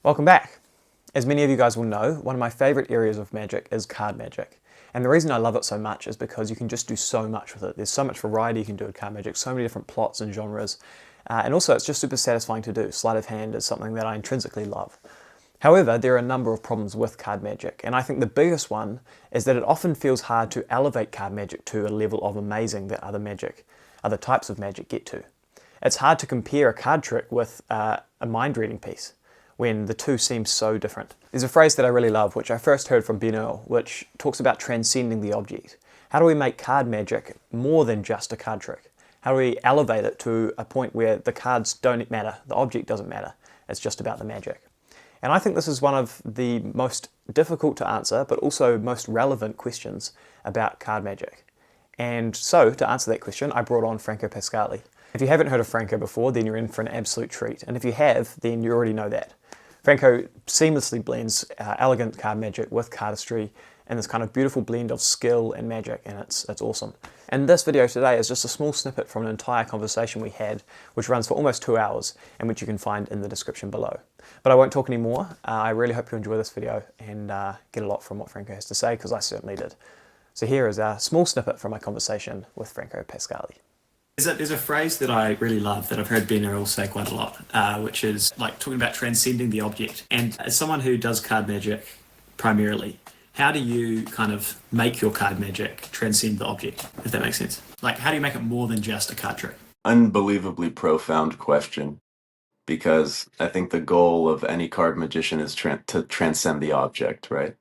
Welcome back. As many of you guys will know, one of my favourite areas of magic is card magic. And the reason I love it so much is because you can just do so much with it. There's so much variety you can do with card magic, so many different plots and genres. And also it's just super satisfying to do. Sleight of hand is something that I intrinsically love. However, there are a number of problems with card magic, and I think the biggest one is that it often feels hard to elevate card magic to a level of amazing that other types of magic get to. It's hard to compare a card trick with a mind reading piece when the two seem so different. There's a phrase that I really love, which I first heard from Ben Earl, which talks about transcending the object. How do we make card magic more than just a card trick? How do we elevate it to a point where the cards don't matter, the object doesn't matter, it's just about the magic? And I think this is one of the most difficult to answer, but also most relevant questions about card magic. And so, to answer that question, I brought on Franco Pascali. If you haven't heard of Franco before, then you're in for an absolute treat. And if you have, then you already know that. Franco seamlessly blends elegant card magic with cardistry and this kind of beautiful blend of skill and magic, and it's awesome. And this video today is just a small snippet from an entire conversation we had, which runs for almost 2 hours, and which you can find in the description below. But I won't talk anymore. I really hope you enjoy this video and get a lot from what Franco has to say, because I certainly did. So here is a small snippet from my conversation with Franco Pascali. There's a phrase that I really love that I've heard Ben Earl say quite a lot, which is like talking about transcending the object. And as someone who does card magic primarily, how do you kind of make your card magic transcend the object, if that makes sense? Like, how do you make it more than just a card trick? Unbelievably profound question, because I think the goal of any card magician is to transcend the object, right?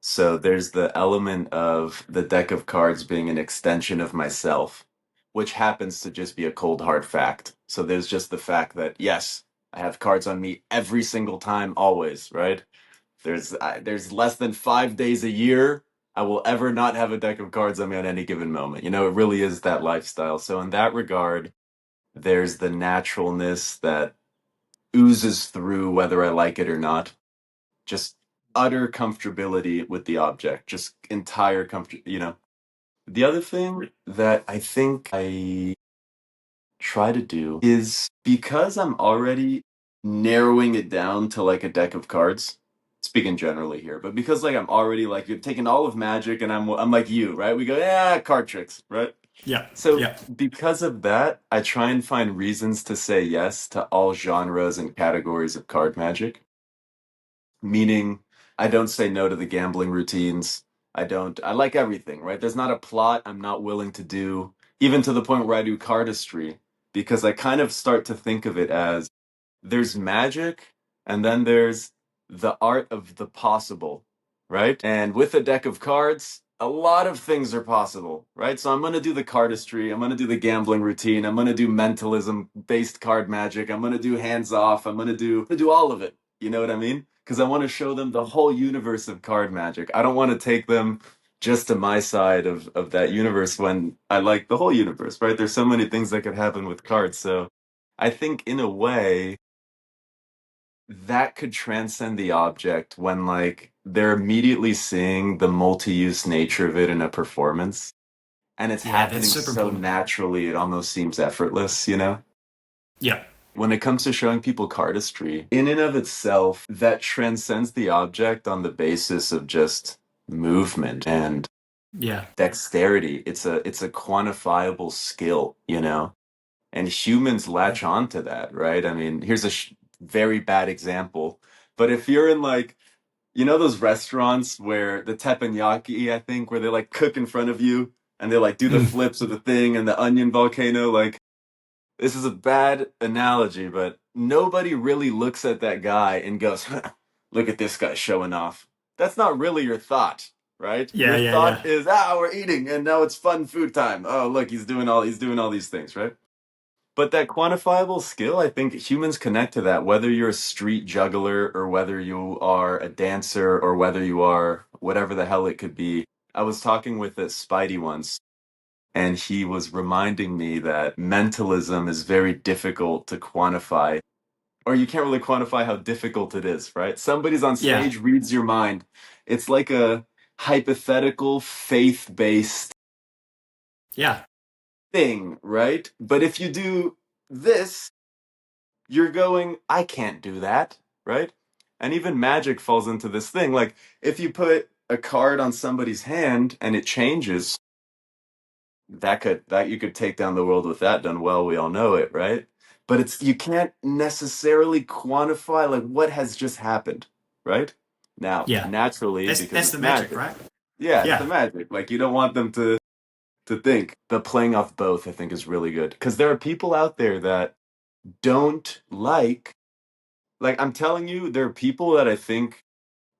So there's the element of the deck of cards being an extension of myself, which happens to just be a cold hard fact. So there's just the fact that, yes, I have cards on me every single time, always, right? There's less than 5 days a year I will ever not have a deck of cards on me at any given moment. You know, it really is that lifestyle. So in that regard, there's the naturalness that oozes through whether I like it or not. Just utter comfortability with the object, just entire comfort. The other thing that I think I try to do is, because I'm already narrowing it down to like a deck of cards, speaking generally here, but because like I'm already like, you're taking all of magic and I'm like you, right? We go, yeah, card tricks, right? Yeah, So yeah, because of that, I try and find reasons to say yes to all genres and categories of card magic. Meaning, I don't say no to the gambling routines. I like everything, right? There's not a plot I'm not willing to do, even to the point where I do cardistry, because I kind of start to think of it as there's magic and then there's the art of the possible, right? And with a deck of cards, a lot of things are possible, right? So I'm going to do the cardistry, I'm going to do the gambling routine, I'm going to do mentalism based card magic, I'm going to do hands off, I'm going to do all of it. You know what I mean? Because I want to show them the whole universe of card magic. I don't want to take them just to my side of that universe when I like the whole universe, right? There's so many things that could happen with cards. So I think in a way that could transcend the object when like they're immediately seeing the multi-use nature of it in a performance, and it's yeah, that's happening super so important. naturally it almost seems effortless. Yeah, When it comes to showing people cardistry, in and of itself, that transcends the object on the basis of just movement and yeah, dexterity. It's a quantifiable skill. And humans latch on to that, right? I mean, here's a very bad example, but if you're in like, those restaurants where the teppanyaki, I think, where they like cook in front of you and they like do the mm, flips of the thing and the onion volcano, like, this is a bad analogy, but nobody really looks at that guy and goes, look at this guy showing off. That's not really your thought, right? yeah, Your yeah, thought yeah, is, we're eating and now it's fun food time. Oh, look, he's doing all these things, right? But that quantifiable skill, I think humans connect to that, whether you're a street juggler or whether you are a dancer or whether you are whatever the hell it could be. I was talking with a Spidey once, and he was reminding me that mentalism is very difficult to quantify, or you can't really quantify how difficult it is, right? Somebody's on yeah, stage, reads your mind. It's like a hypothetical, faith-based yeah, thing, right? But if you do this, you're going, I can't do that, right? And even magic falls into this thing. Like, if you put a card on somebody's hand and it changes, that you could take down the world with that done well. We all know it, right? But you can't necessarily quantify like what has just happened, right? Now, Yeah. naturally, because That's the it's magic, magic. right? Yeah, it's the Yeah. magic. Like, you don't want them to think. But playing off both, I think, is really good. Because there are people out there that don't like, I'm telling you, there are people that I think,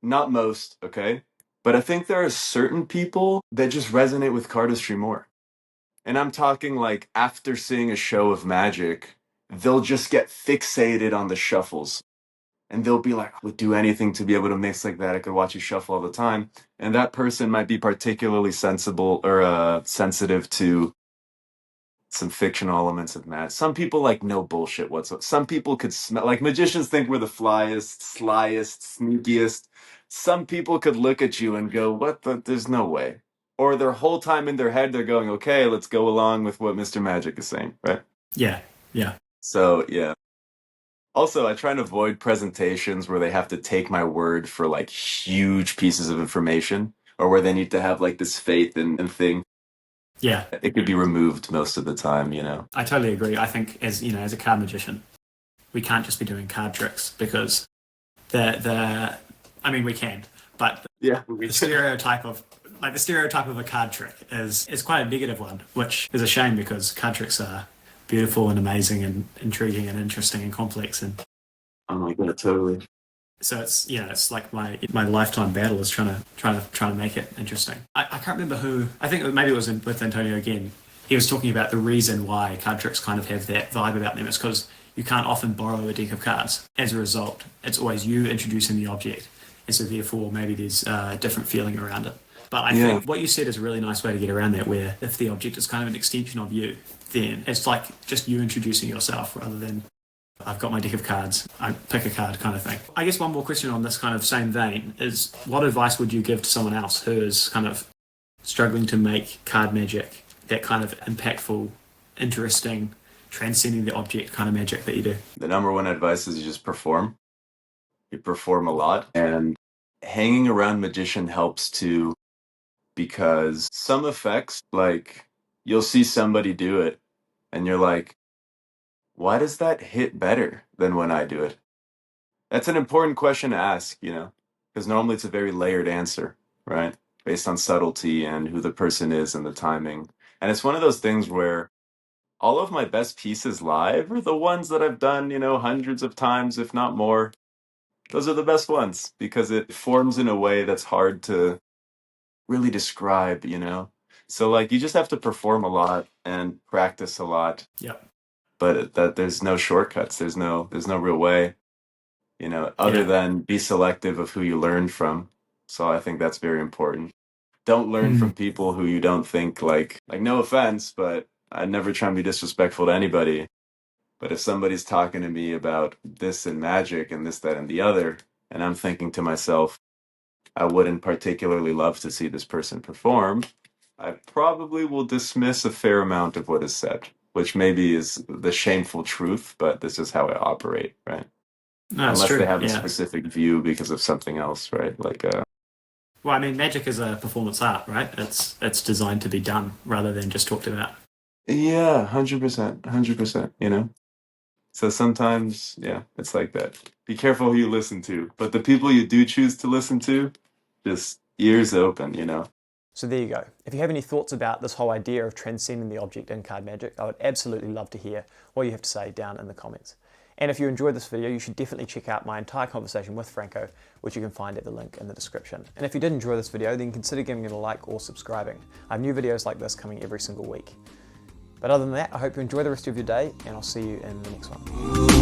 not most, okay? But I think there are certain people that just resonate with cardistry more. And I'm talking like after seeing a show of magic, they'll just get fixated on the shuffles. And they'll be like, I would do anything to be able to mix like that. I could watch you shuffle all the time. And that person might be particularly sensible or sensitive to some fictional elements of magic. Some people like no bullshit whatsoever. Some people could smell, like magicians think we're the flyest, slyest, sneakiest. Some people could look at you and go, what the, there's no way. Or their whole time in their head, they're going, okay, let's go along with what Mr. Magic is saying, right? Yeah. Yeah. So, yeah. Also, I try and avoid presentations where they have to take my word for like huge pieces of information or where they need to have like this faith and thing. Yeah. It could be removed most of the time, you know? I totally agree. I think as a card magician, we can't just be doing card tricks because I mean we can, but Yeah. the stereotype of a card trick is quite a negative one, which is a shame because card tricks are beautiful and amazing and intriguing and interesting and complex, and Oh my God, totally. so it's like my lifetime battle is trying to make it interesting. I can't remember who. I think maybe it was with Antonio again. He was talking about the reason why card tricks kind of have that vibe about them. It's because you can't often borrow a deck of cards. As a result, it's always you introducing the object, and so therefore maybe there's a different feeling around it. But I think what you said is a really nice way to get around that, where if the object is kind of an extension of you, then it's like just you introducing yourself rather than I've got my deck of cards, I pick a card kind of thing. I guess one more question on this kind of same vein is what advice would you give to someone else who is kind of struggling to make card magic that kind of impactful, interesting, transcending the object kind of magic that you do? The number one advice is you just perform. You perform a lot. And hanging around magician helps too, because some effects, like you'll see somebody do it and you're like, why does that hit better than when I do it? That's an important question to ask, you know, because normally it's a very layered answer, right? Based on subtlety and who the person is and the timing. And it's one of those things where all of my best pieces live are the ones that I've done, you know, hundreds of times, if not more. Those are the best ones because it forms in a way that's hard to really describe, you know? So like you just have to perform a lot and practice a lot, Yep. but that there's no shortcuts. There's no real way, you know, other Yeah. than be selective of who you learn from. So I think that's very important. Don't learn Mm. from people who you don't think like no offense, but I never try and be disrespectful to anybody. But if somebody's talking to me about this and magic and this, that, and the other, and I'm thinking to myself, I wouldn't particularly love to see this person perform, I probably will dismiss a fair amount of what is said, which maybe is the shameful truth, but this is how I operate, right? No, it's Unless true. they have a Yeah. specific view because of something else, right? Like, Well, I mean, magic is a performance art, right? It's designed to be done rather than just talked about. yeah, 100%, 100%, you know? So sometimes, yeah, it's like that. Be careful who you listen to, but the people you do choose to listen to, just ears open, you know? So there you go. If you have any thoughts about this whole idea of transcending the object in card magic, I would absolutely love to hear what you have to say down in the comments. And if you enjoyed this video, you should definitely check out my entire conversation with Franco, which you can find at the link in the description. And if you did enjoy this video, then consider giving it a like or subscribing. I have new videos like this coming every single week. But other than that, I hope you enjoy the rest of your day, and I'll see you in the next one.